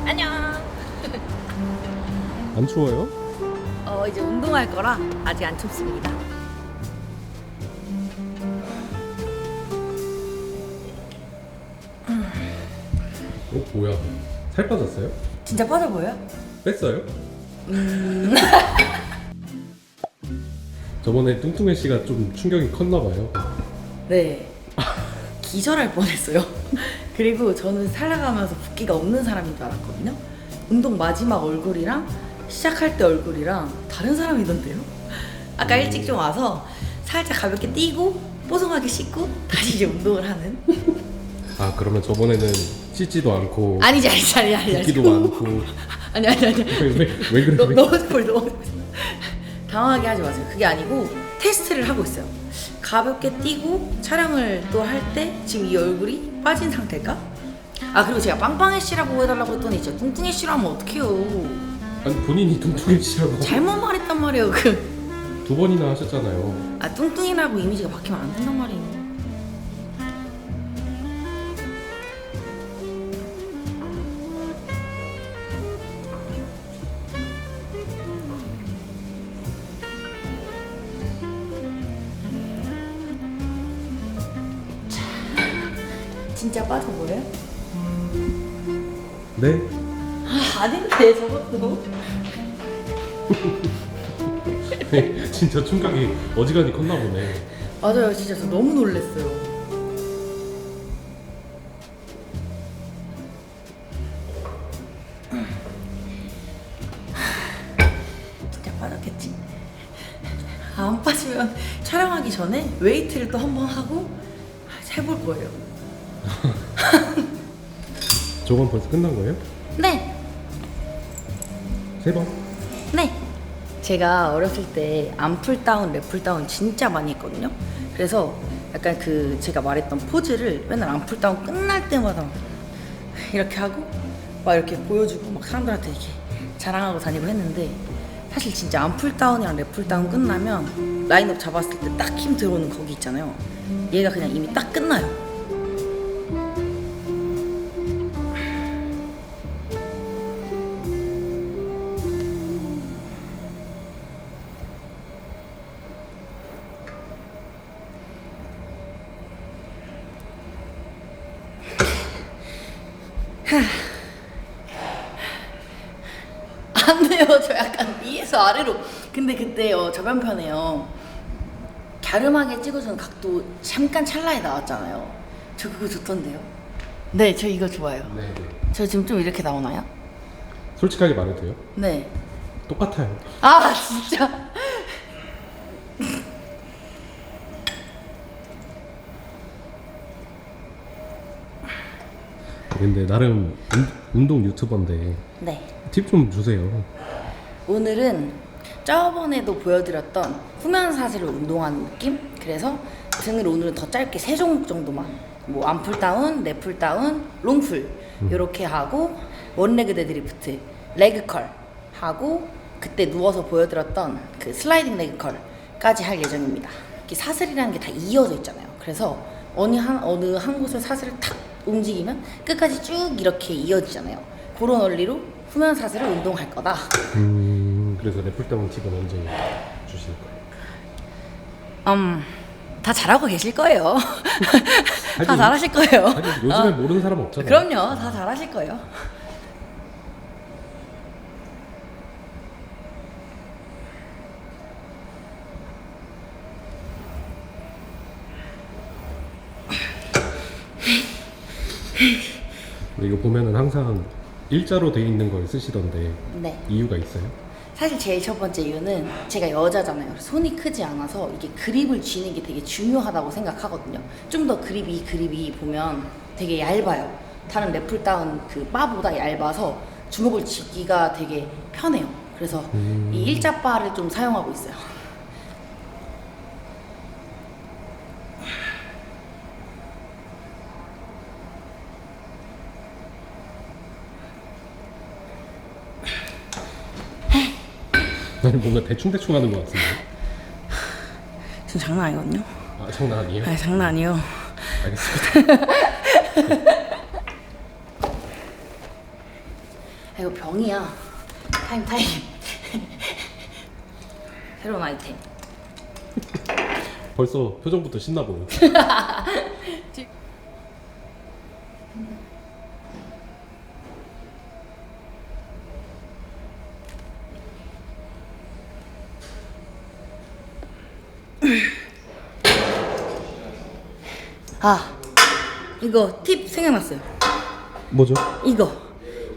안녕. 안 추워요? 이제 운동할 거라 아직 안 춥습니다. 뭐야? 살 빠졌어요? 진짜 빠져 보여요? 뺐어요? 저번에 뚱뚱해 씨가 좀 충격이 컸나 봐요. 네. 기절할 뻔했어요. 그리고 저는 살아가면서 붓기가 없는 사람인 줄 알았거든요. 운동 마지막 얼굴이랑 시작할 때 얼굴이랑 다른 사람이던데요. 아까 일찍 좀 와서 살짝 가볍게 뛰고 뽀송하게 씻고 다시 이제 운동을 하는. 아 그러면 저번에는 씻지도 않고 아니지. 붓기도 많고 아니. 왜 그래? 너무 스포일. 당황하게 하지 마세요. 그게 아니고 테스트를 하고 있어요. 가볍게 뛰고 촬영을 또 할 때 지금 이 얼굴이 빠진 상태일까? 아 그리고 제가 빵빵해 씨라고 해달라고 했더니 진짜 뚱뚱해 씨로 하면 어떡해요. 아니 본인이 뚱뚱해 씨라고 잘못 말했단 말이에요. 두 번이나 하셨잖아요. 아 뚱뚱이라고 이미지가 바뀌면 안 된단 말이에요. 진짜 빠져 보여요? 네? 아닌데 저것도. 진짜 충격이 어지간히 컸나 보네. 맞아요. 진짜 저 너무 놀랐어요. 진짜 빠졌겠지? 안 빠지면 촬영하기 전에 웨이트를 또 한 번 하고 해볼 거예요. 저건 벌써 끝난 거예요? 네. 3번? 네. 제가 어렸을 때 암풀다운, 랩풀다운 진짜 많이 했거든요. 그래서 약간 그 제가 말했던 포즈를 맨날 암풀다운 끝날 때마다 이렇게 하고 막 이렇게 보여주고 막 사람들한테 이렇게 자랑하고 다니고 했는데 사실 진짜 암풀다운이랑 랩풀다운 끝나면 라인업 잡았을 때 딱 힘 들어오는 거기 있잖아요. 얘가 그냥 이미 딱 끝나요. 안 돼요. 저 약간 위에서 아래로. 근데 그때 저변편에요. 갸름하게 찍어주는 각도 잠깐 찰나에 나왔잖아요. 저 그거 좋던데요. 네, 저 이거 좋아요. 네. 저 지금 좀 이렇게 나오나요? 솔직하게 말해도 돼요? 네. 똑같아요. 아 진짜. 근데 나름 운동 유튜버인데 네. 팁 좀 주세요. 오늘은 저번에도 보여드렸던 후면 사슬을 운동하는 느낌? 그래서 등을 오늘은 더 짧게 3종목 정도만 뭐 암풀다운, 랩풀다운, 롱풀 이렇게 하고 원레그 데드리프트, 레그컬 하고 그때 누워서 보여드렸던 그 슬라이딩 레그컬까지 할 예정입니다. 이렇게 사슬이라는 게 다 이어져 있잖아요. 그래서 어느 한 곳을 사슬을 탁 움직이면 끝까지 쭉 이렇게 이어지잖아요. 그런 원리로 후면 사슬을 운동할 거다. 그래서 래플다운 팁은 언제 주실 거예요? 다 잘하고 계실 거예요. 다 하긴- 잘하실 거예요. 아니 요즘에 모르는 사람 없잖아요. 그럼요. 다 잘하실 거예요. 근데 이거 보면은 항상 일자로 돼 있는 걸 쓰시던데 네. 이유가 있어요? 사실 제일 첫 번째 이유는 제가 여자잖아요. 손이 크지 않아서 이게 그립을 쥐는 게 되게 중요하다고 생각하거든요. 좀 더 그립이 보면 되게 얇아요. 다른 래플다운 그 바보다 얇아서 주먹을 쥐기가 되게 편해요. 그래서 이 일자 바를 좀 사용하고 있어요. 아니 뭔가 대충 하는 것 같은데. 지금 장난 아니거든요. 아 장난 아니에요? 아니 장난 아니에요. 알겠습니다. 이거 병이야. 타임. 새로운 아이템. 벌써 표정부터 신나 보여. 아, 이거 팁 생각났어요. 뭐죠? 이거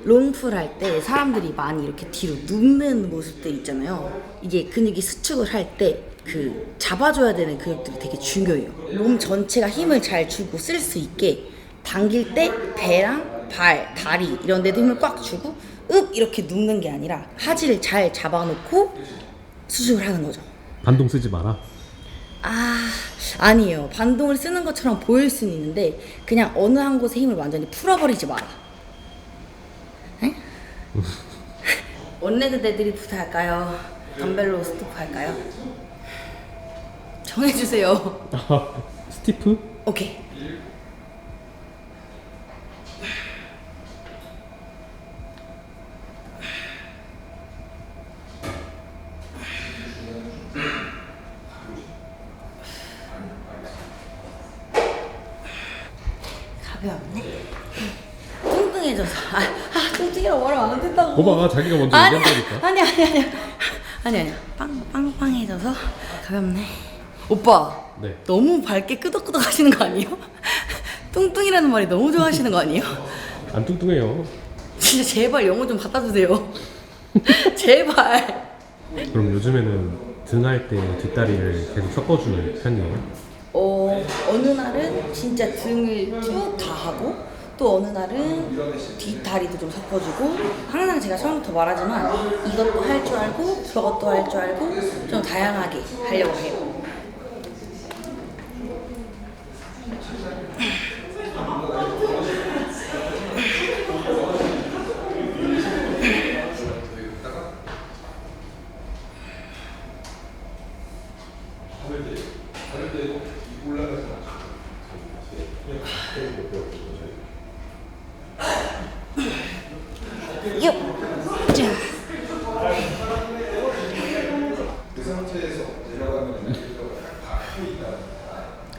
롱풀 할 때 사람들이 많이 이렇게 뒤로 눕는 모습들 있잖아요. 이게 근육이 수축을 할 때 그 잡아줘야 되는 근육들이 되게 중요해요. 몸 전체가 힘을 잘 주고 쓸 수 있게 당길 때 배랑 발, 다리 이런 데도 힘을 꽉 주고 이렇게 눕는 게 아니라 하지를 잘 잡아놓고 수축을 하는 거죠. 반동 쓰지 마라. 아니에요. 반동을 쓰는 것처럼 보일 수는 있는데 그냥 어느 한 곳에 힘을 완전히 풀어버리지 마라. 네? 원레그 데드리프트 할까요? 덤벨로 스토프 할까요? 정해주세요. 스티프? 오케이. 가벼웠네. 뚱뚱해져서 뚱뚱이라고 말하면 안 된다고. 거봐, 자기가 먼저 얘기한다니까. 아니야. 빵빵해져서 가볍네. 오빠. 네. 너무 밝게 끄덕끄덕 하시는 거 아니에요? 뚱뚱이라는 말이 너무 좋아하시는 거 아니에요? 안 뚱뚱해요. 진짜 제발 영어 좀 갖다 주세요. 제발. 그럼 요즘에는 등 할 때 뒷다리를 계속 섞어주는 편이에요? 어느 날은 진짜 등을 쭉 다 하고 또 어느 날은 뒷다리도 좀 섞어주고 항상 제가 처음부터 말하지만 이것도 할 줄 알고 저것도 할 줄 알고 좀 다양하게 하려고 해요.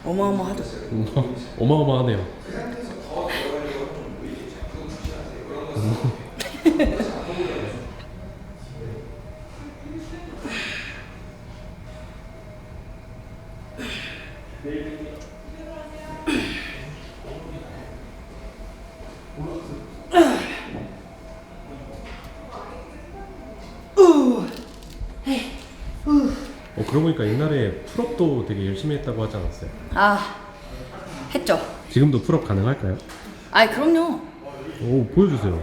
어마어마하죠. 어마어마하네요. 그러고 보니까 옛날에 풀업도 되게 열심히 했다고 하지 않았어요? 했죠. 지금도 풀업 가능할까요? 그럼요. 오, 보여주세요.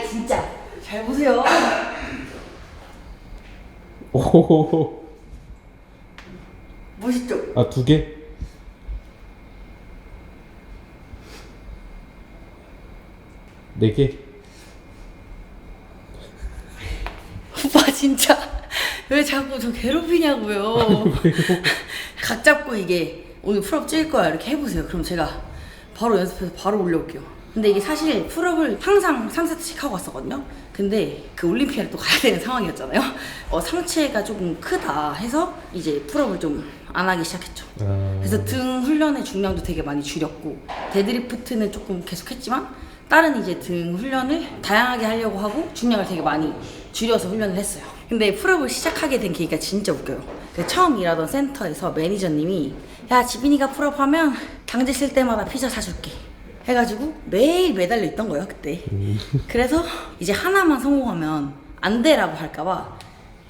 진짜 잘 보세요. 오호호호. 멋있죠? 2개? 4개? 오빠 진짜 왜 자꾸 저 괴롭히냐고요. 각 잡고 이게 오늘 풀업 찍을 거야 이렇게 해보세요. 그럼 제가 바로 연습해서 바로 올려올게요. 근데 이게 사실 풀업을 항상 3세트씩 하고 왔었거든요. 근데 그 올림피아를 또 가야 되는 상황이었잖아요. 상체가 조금 크다 해서 이제 풀업을 좀 안 하기 시작했죠. 그래서 등 훈련의 중량도 되게 많이 줄였고 데드리프트는 조금 계속했지만 다른 이제 등 훈련을 다양하게 하려고 하고 중량을 되게 많이 줄여서 훈련을 했어요. 근데 풀업을 시작하게 된 계기가 진짜 웃겨요. 처음 일하던 센터에서 매니저님이 야 지빈이가 풀업하면 강제 쓸 때마다 피자 사줄게 해가지고 매일 매달려 있던 거예요 그때. 그래서 이제 하나만 성공하면 안 돼라고 할까봐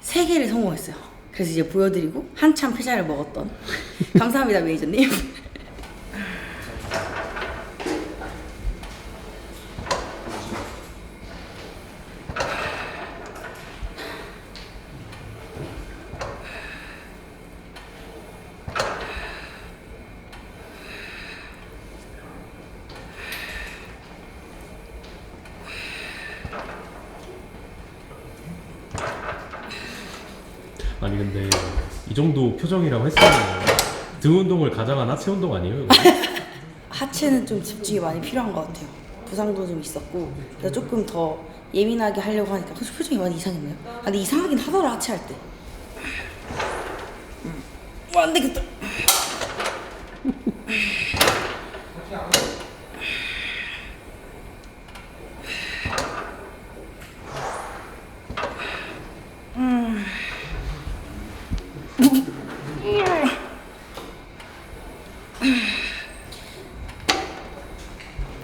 3개를 성공했어요. 그래서 이제 보여드리고 한참 피자를 먹었던 감사합니다 매니저님. 아니 근데 이 정도 표정이라고 했으면 등 운동을 가장한 하체 운동 아니에요? 이거? 하체는 좀 집중이 많이 필요한 것 같아요. 부상도 좀 있었고 그래서 조금 더 예민하게 하려고 하니까 혹시 표정이 많이 이상했나요? 아 근데 이상하긴 하더라 하체할 때. 와 안 되겠다.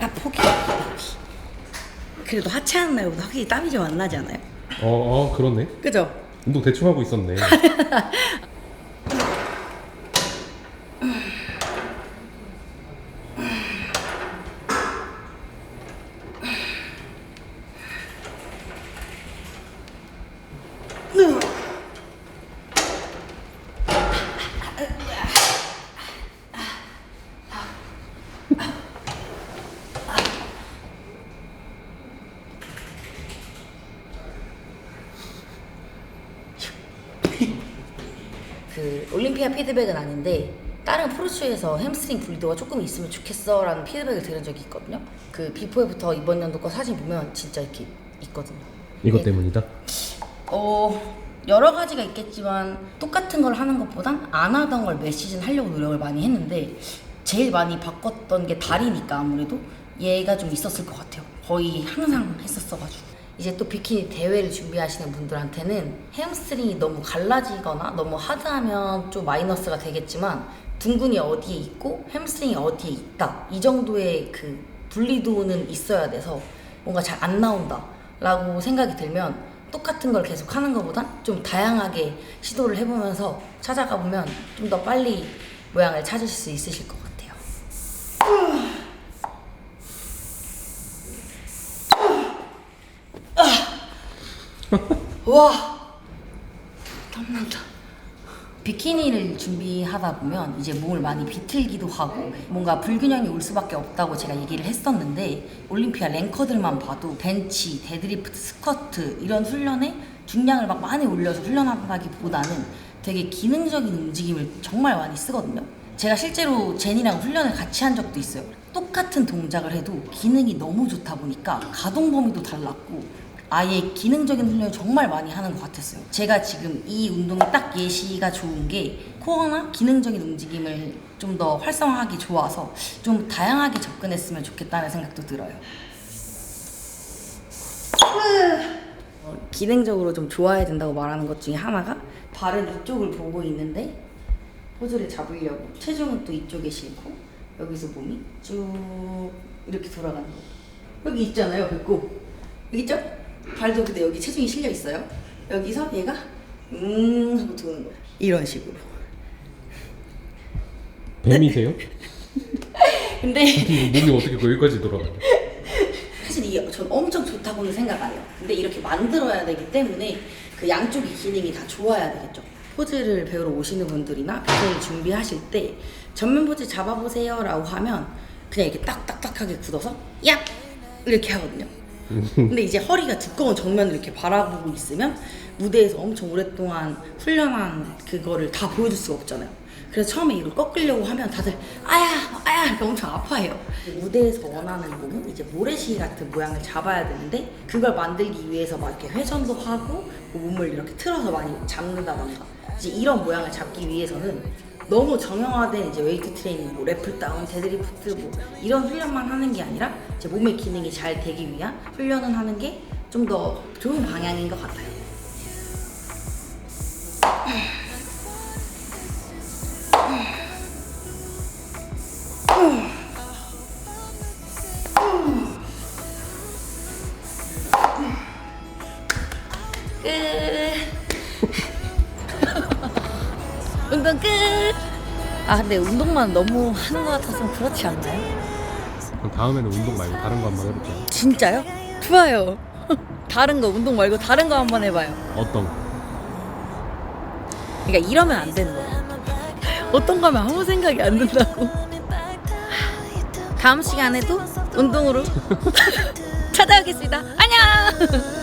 아 포기. 그래도 하체하는 날보다 확실히 땀이 좀 안 나지 않아요? 그렇네. 그죠? 운동 대충 하고 있었네. 그 올림피아 피드백은 아닌데 다른 프로쇼에서 햄스트링 분리도가 조금 있으면 좋겠어 라는 피드백을 들은 적이 있거든요. 그 비포 애프터 이번 연도 거 사진 보면 진짜 이렇게 있거든요. 이것 때문이다? 여러 가지가 있겠지만 똑같은 걸 하는 것보단 안 하던 걸 매 시즌 하려고 노력을 많이 했는데 제일 많이 바꿨던 게 다리니까 아무래도 얘가 좀 있었을 것 같아요. 거의 항상 했었어가지고. 이제 또 비키니 대회를 준비하시는 분들한테는 햄스트링이 너무 갈라지거나 너무 하드하면 좀 마이너스가 되겠지만 둥근이 어디에 있고 햄스트링이 어디에 있다 이 정도의 그 분리도는 있어야 돼서 뭔가 잘 안 나온다 라고 생각이 들면 똑같은 걸 계속 하는 것보단 좀 다양하게 시도를 해보면서 찾아가 보면 좀 더 빨리 모양을 찾으실 수 있으실 것 같아요. 와 땀난다. 비키니를 준비하다 보면 이제 몸을 많이 비틀기도 하고 뭔가 불균형이 올 수밖에 없다고 제가 얘기를 했었는데 올림피아 랭커들만 봐도 벤치, 데드리프트, 스쿼트 이런 훈련에 중량을 막 많이 올려서 훈련한다기보다는 되게 기능적인 움직임을 정말 많이 쓰거든요. 제가 실제로 제니랑 훈련을 같이 한 적도 있어요. 똑같은 동작을 해도 기능이 너무 좋다 보니까 가동 범위도 달랐고 아예 기능적인 훈련을 정말 많이 하는 것 같았어요. 제가 지금 이 운동이 딱 예시가 좋은 게 코어나 기능적인 움직임을 좀 더 활성화하기 좋아서 좀 다양하게 접근했으면 좋겠다는 생각도 들어요. 기능적으로 좀 좋아야 된다고 말하는 것 중에 하나가 발은 이쪽을 보고 있는데 포즈를 잡으려고 체중은 또 이쪽에 싣고 여기서 몸이 쭉 이렇게 돌아가는 거. 여기 있잖아요, 배꼽. 여기 있죠? 발도 근데 여기 체중이 실려 있어요. 여기서 얘가 하고 도는 거예요. 이런 식으로. 뱀이세요? 근데 몸이 어떻게 거기까지 돌아가요? 사실 이게 전 엄청 좋다고는 생각 안 해요. 근데 이렇게 만들어야 되기 때문에 그 양쪽의 기능이 다 좋아야 되겠죠. 포즈를 배우러 오시는 분들이나 비키니 준비하실 때 전면 포즈 잡아보세요 라고 하면 그냥 이렇게 딱딱딱하게 굳어서 야! 이렇게 하거든요. 근데 이제 허리가 두꺼운 정면을 이렇게 바라보고 있으면 무대에서 엄청 오랫동안 훈련한 그거를 다 보여줄 수가 없잖아요. 그래서 처음에 이걸 꺾으려고 하면 다들 아야 이렇게 엄청 아파해요. 무대에서 원하는 몸은 이제 모래시계 같은 모양을 잡아야 되는데 그걸 만들기 위해서 막 이렇게 회전도 하고 몸을 이렇게 틀어서 많이 잡는다던가 이제 이런 모양을 잡기 위해서는 너무 정형화된 이제 웨이트 트레이닝, 뭐 랩풀 다운, 데드리프트 뭐 이런 훈련만 하는 게 아니라 이제 몸의 기능이 잘 되기 위한 훈련을 하는 게 좀 더 좋은 방향인 것 같아요. 운동 끝! 아 근데 운동만 너무 하는 것 같아서 그렇지 않나요? 그럼 다음에는 운동 말고 다른 거 한번 해볼게요. 진짜요? 좋아요. 다른 거 운동 말고 다른 거 한번 해봐요. 어떤 거? 그러니까 이러면 안 되는 거예요. 어떤 거 하면 아무 생각이 안 든다고. 다음 시간에도 운동으로 찾아오겠습니다. 안녕!